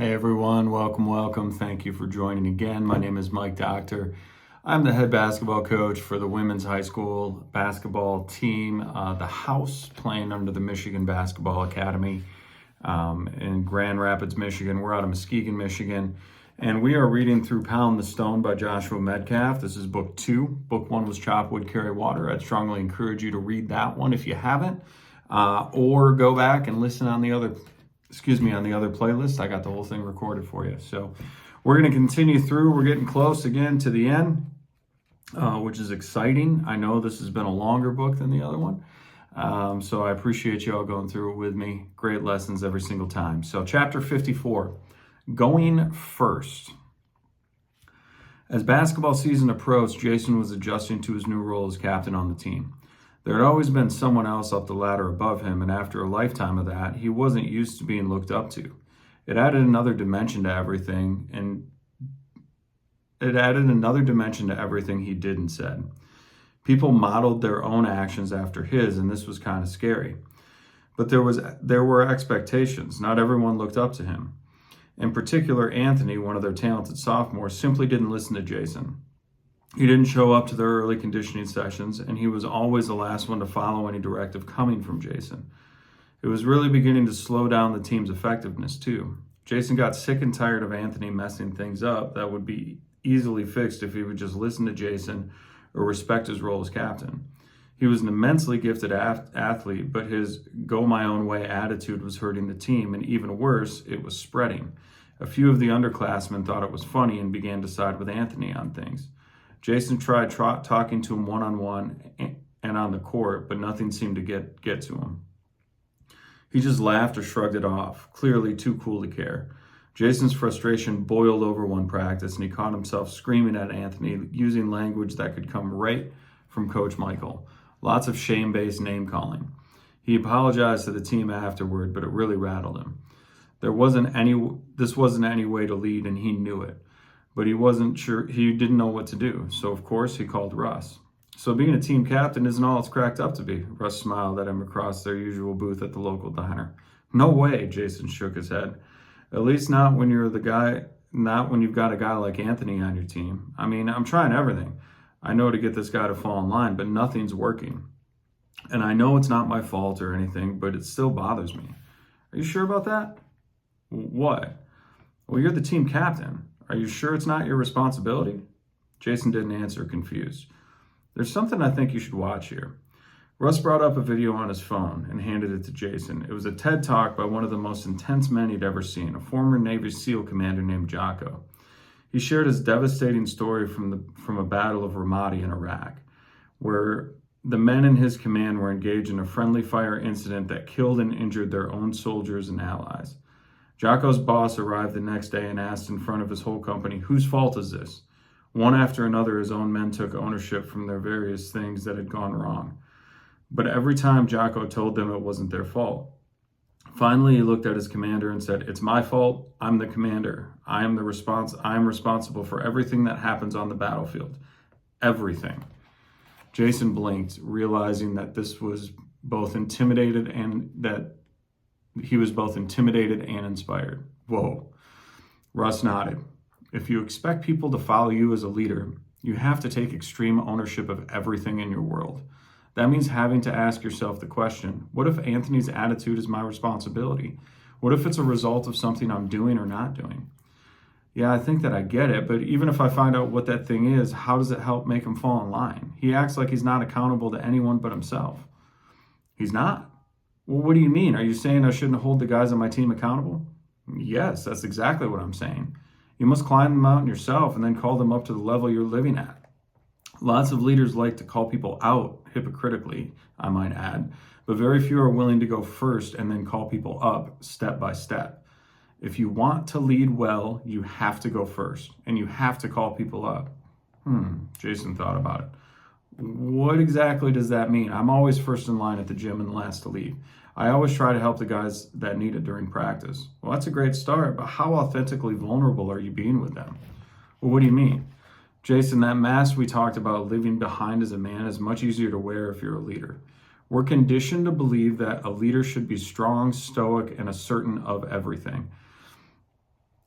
Hey everyone, welcome. Thank you for joining again. My name is Mike Dokter. I'm the head basketball coach for the women's high school basketball team, the house, playing under the Michigan Basketball Academy in Grand Rapids, Michigan. We're out of Muskegon, Michigan, and we are reading through Pound the Stone by Joshua Medcalf. This is book 2. Book 1 was Chop Wood, Carry Water. I'd strongly encourage you to read that one if you haven't, or go back and listen on the other playlist. I got the whole thing recorded for you. So we're going to continue through. We're getting close again to the end, which is exciting. I know this has been a longer book than the other one. So I appreciate you all going through it with me. Great lessons every single time. So chapter 54, Going First. As basketball season approached, Jason was adjusting to his new role as captain on the team. There had always been someone else up the ladder above him, and after a lifetime of that, he wasn't used to being looked up to. It added another dimension to everything he did and said. People modeled their own actions after his, and this was kind of scary. But there were expectations. Not everyone looked up to him. In particular, Anthony, one of their talented sophomores, simply didn't listen to Jason. He didn't show up to their early conditioning sessions, and he was always the last one to follow any directive coming from Jason. It was really beginning to slow down the team's effectiveness, too. Jason got sick and tired of Anthony messing things up that would be easily fixed if he would just listen to Jason or respect his role as captain. He was an immensely gifted athlete, but his go-my-own-way attitude was hurting the team, and even worse, it was spreading. A few of the underclassmen thought it was funny and began to side with Anthony on things. Jason tried talking to him one-on-one and on the court, but nothing seemed to get to him. He just laughed or shrugged it off, clearly too cool to care. Jason's frustration boiled over one practice, and he caught himself screaming at Anthony, using language that could come right from Coach Michael. Lots of shame-based name-calling. He apologized to the team afterward, but it really rattled him. This wasn't any way to lead, and he knew it. But he wasn't sure, he didn't know what to do. So, of course, he called Russ. So being a team captain isn't all it's cracked up to be. Russ smiled at him across their usual booth at the local diner. No way, Jason shook his head. At least not when you've got a guy like Anthony on your team. I mean, I'm trying everything. I know to get this guy to fall in line, but nothing's working. And I know it's not my fault or anything, but it still bothers me. Are you sure about that? What? Well, you're the team captain. Are you sure it's not your responsibility? Jason didn't answer, confused. There's something I think you should watch here. Russ brought up a video on his phone and handed it to Jason. It was a TED Talk by one of the most intense men he'd ever seen, a former Navy SEAL commander named Jocko. He shared his devastating story from a battle of Ramadi in Iraq, where the men in his command were engaged in a friendly fire incident that killed and injured their own soldiers and allies. Jocko's boss arrived the next day and asked in front of his whole company, whose fault is this? One after another, his own men took ownership from their various things that had gone wrong. But every time Jocko told them it wasn't their fault. Finally, he looked at his commander and said, it's my fault. I'm the commander. I am responsible for everything that happens on the battlefield. Everything. Jason blinked, realizing that this was both intimidated and he was both intimidated and inspired. Whoa. Russ nodded. If you expect people to follow you as a leader, you have to take extreme ownership of everything in your world. That means having to ask yourself the question, what if Anthony's attitude is my responsibility? What if it's a result of something I'm doing or not doing? Yeah, I think that I get it, but even if I find out what that thing is, how does it help make him fall in line? He acts like he's not accountable to anyone but himself. He's not. Well, what do you mean? Are you saying I shouldn't hold the guys on my team accountable? Yes, that's exactly what I'm saying. You must climb the mountain yourself and then call them up to the level you're living at. Lots of leaders like to call people out, hypocritically, I might add, but very few are willing to go first and then call people up step by step. If you want to lead well, you have to go first, and you have to call people up. Jason thought about it. What exactly does that mean? I'm always first in line at the gym and last to leave. I always try to help the guys that need it during practice. Well, that's a great start, but how authentically vulnerable are you being with them? Well, what do you mean? Jason, that mask we talked about leaving behind as a man is much easier to wear if you're a leader. We're conditioned to believe that a leader should be strong, stoic, and certain of everything.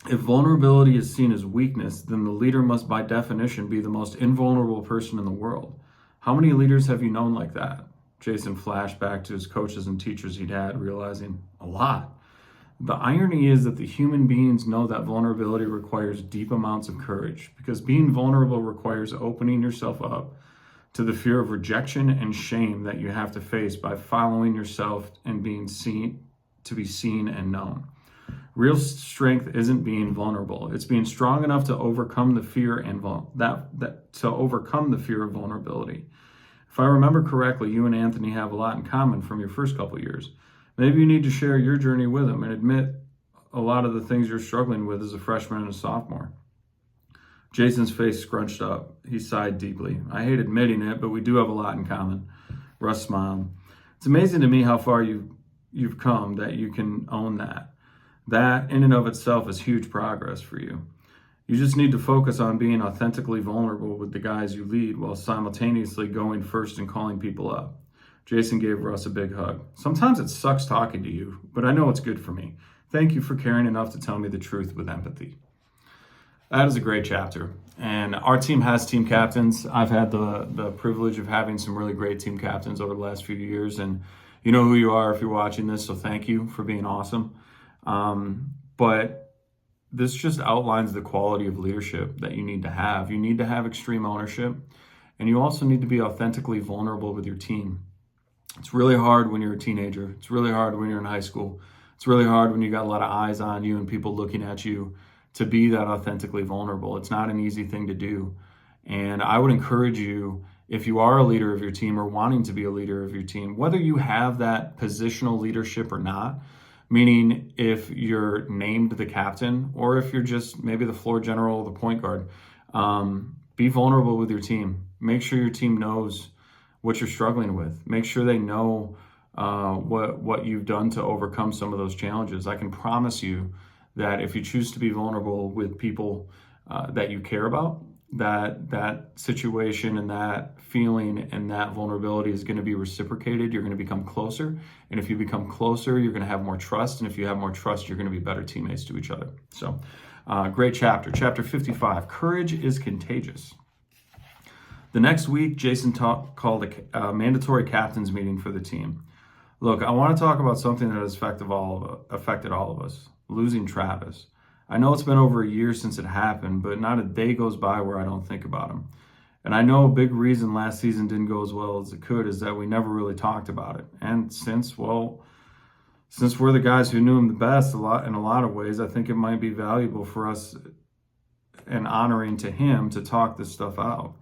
If vulnerability is seen as weakness, then the leader must by definition be the most invulnerable person in the world. How many leaders have you known like that? Jason flashed back to his coaches and teachers he'd had, realizing a lot. The irony is that the human beings know that vulnerability requires deep amounts of courage, because being vulnerable requires opening yourself up to the fear of rejection and shame that you have to face by following yourself and being seen to be seen and known. Real strength isn't being vulnerable. It's being strong enough to overcome the fear and to overcome the fear of vulnerability. If I remember correctly, you and Anthony have a lot in common from your first couple years. Maybe you need to share your journey with him and admit a lot of the things you're struggling with as a freshman and a sophomore. Jason's face scrunched up. He sighed deeply. I hate admitting it, but we do have a lot in common. Russ smiled. It's amazing to me how far you've come that you can own that. That in and of itself is huge progress for you. You just need to focus on being authentically vulnerable with the guys you lead while simultaneously going first and calling people up. Jason gave Russ a big hug. Sometimes it sucks talking to you, but I know it's good for me. Thank you for caring enough to tell me the truth with empathy. That is a great chapter. And our team has team captains. I've had the privilege of having some really great team captains over the last few years. And you know who you are if you're watching this, so thank you for being awesome. But this just outlines the quality of leadership that you need to have. You need to have extreme ownership, and you also need to be authentically vulnerable with your team. It's really hard when you're a teenager. It's really hard when you're in high school. It's really hard when you got a lot of eyes on you and people looking at you to be that authentically vulnerable. It's not an easy thing to do. And I would encourage you, if you are a leader of your team or wanting to be a leader of your team, whether you have that positional leadership or not, meaning if you're named the captain or if you're just maybe the floor general or the point guard, be vulnerable with your team. Make sure your team knows what you're struggling with. Make sure they know what you've done to overcome some of those challenges. I can promise you that if you choose to be vulnerable with people that you care about, that situation and that feeling and that vulnerability is going to be reciprocated. You're going to become closer. And if you become closer, you're going to have more trust. And if you have more trust, you're going to be better teammates to each other. So great chapter. Chapter 55, Courage is Contagious. The next week, Jason called a mandatory captain's meeting for the team. Look, I want to talk about something that has affected all of us, losing Travis. I know it's been over a year since it happened, but not a day goes by where I don't think about him. And I know a big reason last season didn't go as well as it could is that we never really talked about it. And since we're the guys who knew him the best in a lot of ways, I think it might be valuable for us and honoring to him to talk this stuff out.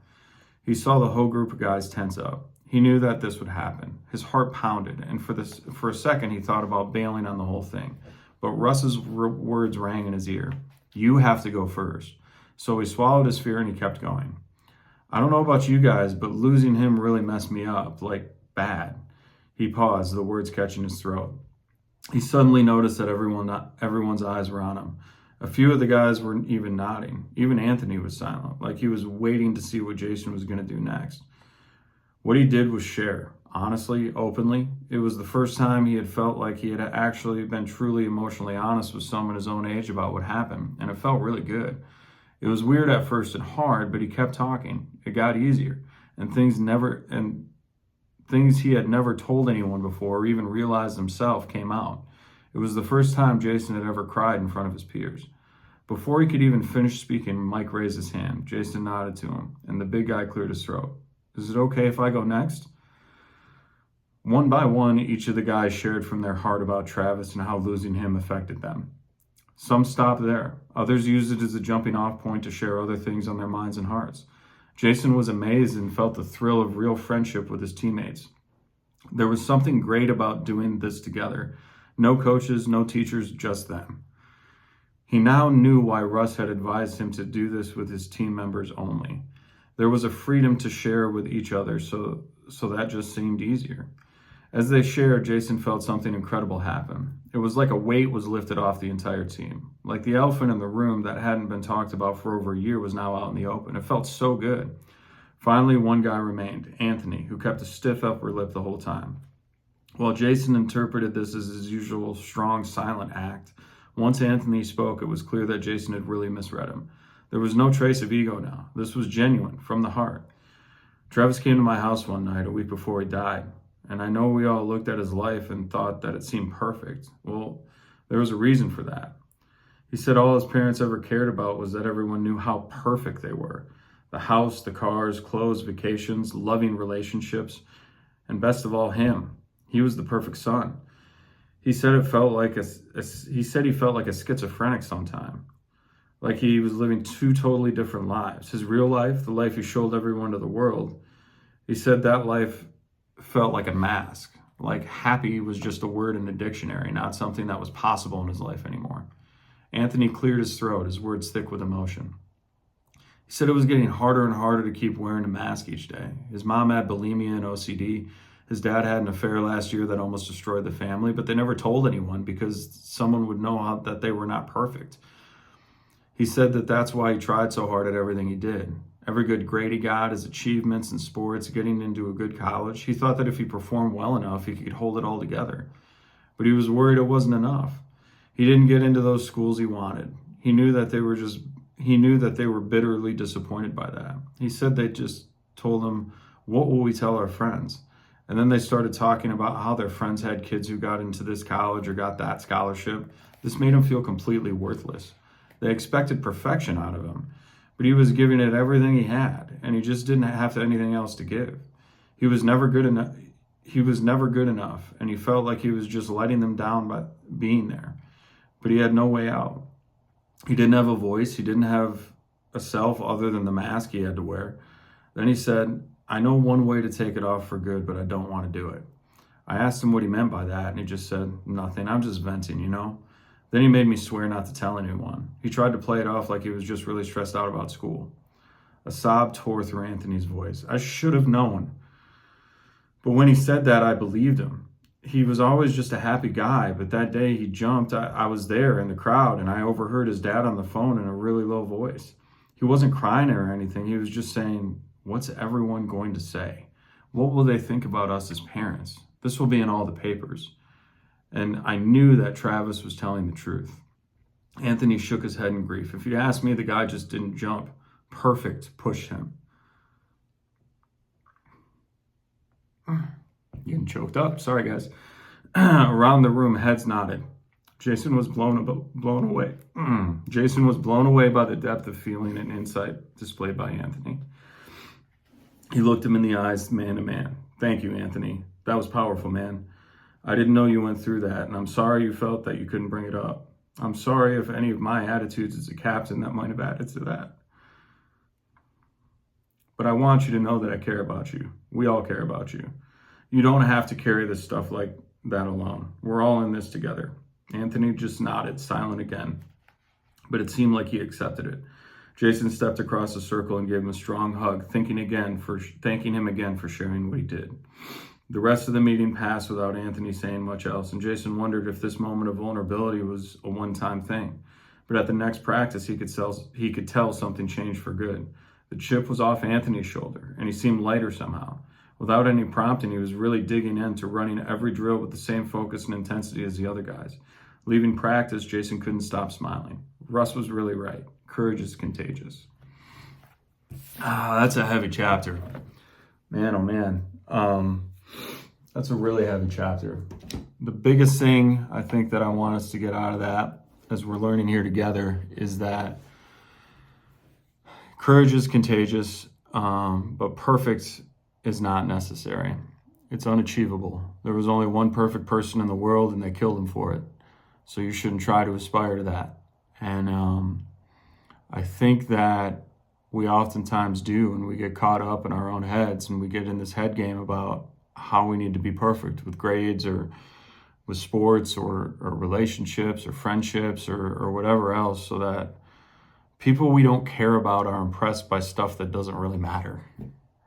He saw the whole group of guys tense up. He knew that this would happen. His heart pounded, and for a second he thought about bailing on the whole thing. But Russ's words rang in his ear. You have to go first. So he swallowed his fear and he kept going. I don't know about you guys, but losing him really messed me up, like bad. He paused, the words catching his throat. He suddenly noticed that everyone's eyes were on him. A few of the guys were even nodding. Even Anthony was silent, like he was waiting to see what Jason was going to do next. What he did was share. Honestly, openly. It was the first time he had felt like he had actually been truly emotionally honest with someone his own age about what happened, and it felt really good. It was weird at first and hard, but he kept talking. It got easier, and things he had never told anyone before or even realized himself came out. It was the first time Jason had ever cried in front of his peers. Before he could even finish speaking, Mike raised his hand. Jason nodded to him, and the big guy cleared his throat. Is it okay if I go next? One by one, each of the guys shared from their heart about Travis and how losing him affected them. Some stopped there. Others used it as a jumping off point to share other things on their minds and hearts. Jason was amazed and felt the thrill of real friendship with his teammates. There was something great about doing this together. No coaches, no teachers, just them. He now knew why Russ had advised him to do this with his team members only. There was a freedom to share with each other, so that just seemed easier. As they shared, Jason felt something incredible happen. It was like a weight was lifted off the entire team. Like the elephant in the room that hadn't been talked about for over a year was now out in the open. It felt so good. Finally, one guy remained, Anthony, who kept a stiff upper lip the whole time. While Jason interpreted this as his usual strong, silent act, Once Anthony spoke, it was clear that Jason had really misread him. There was no trace of ego now. This was genuine, from the heart. Travis came to my house one night, a week before he died, and I know we all looked at his life and thought that it seemed perfect. Well, there was a reason for that. He said all his parents ever cared about was that everyone knew how perfect they were. The house, the cars, clothes, vacations, loving relationships, and best of all, him. He was the perfect son. He said he felt like a schizophrenic sometime, like he was living two totally different lives. His real life, the life he showed everyone to the world, he said that life felt like a mask, like happy was just a word in a dictionary, not something that was possible in his life anymore. Anthony cleared his throat, his words thick with emotion. He said it was getting harder and harder to keep wearing a mask each day. His mom had bulimia and OCD. His dad had an affair last year that almost destroyed the family, but they never told anyone because someone would know that they were not perfect. He said that that's why he tried so hard at everything he did. Every good grade he got, his achievements in sports, getting into a good college. He thought that if he performed well enough, he could hold it all together. But he was worried it wasn't enough. He didn't get into those schools he wanted. He knew that they were bitterly disappointed by that. He said they just told him, "What will we tell our friends?" And then they started talking about how their friends had kids who got into this college or got that scholarship. This made him feel completely worthless. They expected perfection out of him, but he was giving it everything he had, and he just didn't have anything else to give. He was never good enough. And he felt like he was just letting them down by being there. But he had no way out. He didn't have a voice. He didn't have a self other than the mask he had to wear. Then he said, "I know one way to take it off for good, but I don't want to do it." I asked him what he meant by that, and he just said, "Nothing, I'm just venting, you know?" Then he made me swear not to tell anyone. He tried to play it off like he was just really stressed out about school. A sob tore through Anthony's voice. I should have known. But when he said that, I believed him. He was always just a happy guy, but that day he jumped. I was there in the crowd, and I overheard his dad on the phone in a really low voice. He wasn't crying or anything. He was just saying, "What's everyone going to say? What will they think about us as parents? This will be in all the papers." And I knew that Travis was telling the truth. Anthony shook his head in grief. If you ask me, the guy just didn't jump. Perfect pushed him. Getting choked up. Sorry, guys. Around the room, heads nodded. Jason was blown away. Jason was blown away by the depth of feeling and insight displayed by Anthony. He looked him in the eyes, man to man. "Thank you, Anthony. That was powerful, man. I didn't know you went through that, and I'm sorry you felt that you couldn't bring it up. I'm sorry if any of my attitudes as a captain that might have added to that. But I want you to know that I care about you. We all care about you. You don't have to carry this stuff like that alone. We're all in this together." Anthony just nodded, silent again. But it seemed like he accepted it. Jason stepped across the circle and gave him a strong hug, thanking him again for sharing what he did. The rest of the meeting passed without Anthony saying much else, and Jason wondered if this moment of vulnerability was a one-time thing. But at the next practice, he could tell something changed for good. The chip was off Anthony's shoulder, and he seemed lighter somehow. Without any prompting, he was really digging into running every drill with the same focus and intensity as the other guys. Leaving practice, Jason couldn't stop smiling. Russ was really right. Courage is contagious. That's a heavy chapter. Man, oh man. That's a really heavy chapter. The biggest thing I think that I want us to get out of that, as we're learning here together, is that courage is contagious, but perfect is not necessary. It's unachievable. There was only one perfect person in the world, and they killed him for it. So you shouldn't try to aspire to that. And I think that we oftentimes do, and we get caught up in our own heads, and we get in this head game about how we need to be perfect with grades or with sports or relationships or friendships or whatever else, so that people we don't care about are impressed by stuff that doesn't really matter,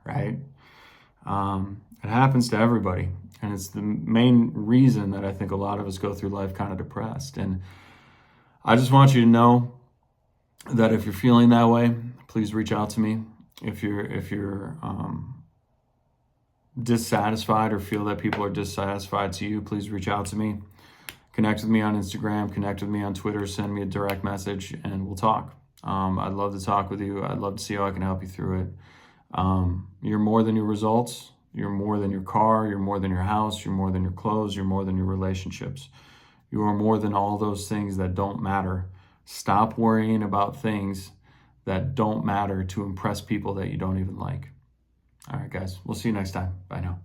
right? It happens to everybody, and it's the main reason that I think a lot of us go through life kind of depressed. And I just want you to know that if you're feeling that way, please reach out to me. If you're dissatisfied or feel that people are dissatisfied to you, please reach out to me. Connect with me on Instagram, connect with me on Twitter, send me a direct message, and we'll talk. I'd love to talk with you. I'd love to see how I can help you through it. You're more than your results. You're more than your car. You're more than your house. You're more than your clothes. You're more than your relationships. You are more than all those things that don't matter. Stop worrying about things that don't matter to impress people that you don't even like. All right, guys. We'll see you next time. Bye now.